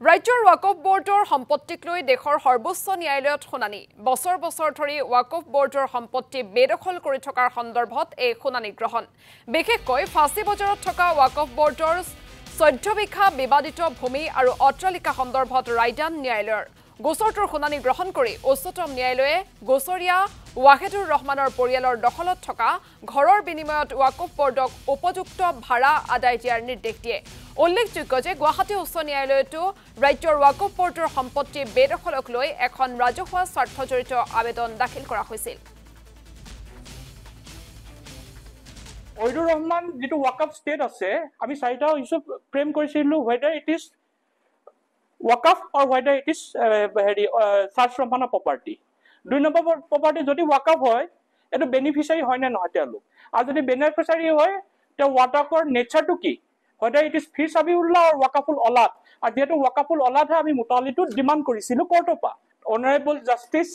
ৰাজ্যৰ ৱাকফ বোৰ্ডৰ সম্পত্তিক লৈ দেশৰ সৰ্বোচ্চ ন্যায়ালয়ত শুনানি বছৰ বছৰ ধৰি ৱাকফ বোৰ্ডৰ সম্পত্তি বেদখল কৰি থকাৰ সন্দৰ্ভত এই শুনানি গ্ৰহণ বিশেষকৈ ফাঁচী বজাৰত থকা ৱাকফ বোৰ্ডৰ 14 বিঘা বিবাদিত ভূমি আৰু অট্টালিকা সন্দৰ্ভত ৰায়দান ন্যায়ালয়ৰ গোচৰটোৰ শুনানি গ্ৰহণ কৰি উচ্চতম ন্যায়ালয়ে গোচৰীয়া ৱাহিদুৰ ৰহমানৰ পৰিয়ালৰ দখলত থকা ঘৰৰ বিনিময়ত ৱাকফ বোৰ্ডক উপযুক্ত ভাড়া আদায় দিয়াৰ নিৰ্দেশ দিয়ে উল্লেখযোগ্য যে গুৱাহাটী উচ্চ ন্যায়ালয়তো ৰাজ্যৰ ৱাকফ বোৰ্ডৰ সম্পত্তি বেদখলক লৈ এখন ৰাজহুৱা স্বাৰ্থজড়িত আবেদন দাখিল কৰা হৈছিল ৱাহিদুৰ ৰহমান যেটো ৱাকফ ষ্টেট আছে আমি চাৰিটা ইস্যু ফ্ৰেম কৰিছিলো whether it is waqf or whether it is charge from on property দুই নম্বৰ প্ৰপাৰ্টি যদি ৱাকফ হয় এটো বেনিফিচিয়াৰী হয় না নহয় তেওঁলোক আৰু যদি বেনিফিচিয়াৰী হয় তে ৱাকফৰ নেচাৰটো কি whether it is Phi সাবিউল্লাহ or ৱাকফুল অলাদ আৰু যেটো ৱাকফুল অলাদ আমি মুতালিটো ডিমান্ড কৰিছিলো কোৰ্টৰ পৰা honourable justice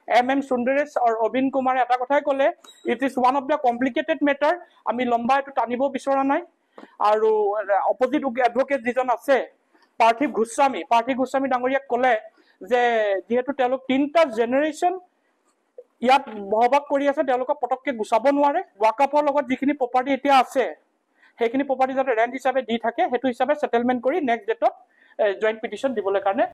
MM Sundaresh or Obin Kumar এটা কথাই কলে it is one of the complicated matter আমি লম্বা এটো টানিব বিচৰা নাই আৰু অপোজিট এডভোকেট যিজন আছে পাৰ্থিব গোস্বামী ডাঙৰীয়াক কলে যে যেহেতু তেওঁলোক তিনটা জেনাৰেশন ইয়াত বহবাক কৰি আছে তেওঁলোকক পটককে গুছাব নোৱাৰে ৱাকফৰ লগত যিখিনি প্ৰপাৰ্টি এতিয়া আছে সেইখিনি প্ৰপাৰ্টি যাতে ৰেন্ট হিচাপে দি থাকে হেতু হিচাপে সেটেলমেন্ট কৰি নেক্সট ডেটত জয়েন্ট পিটিশন দিবলৈ কাৰণে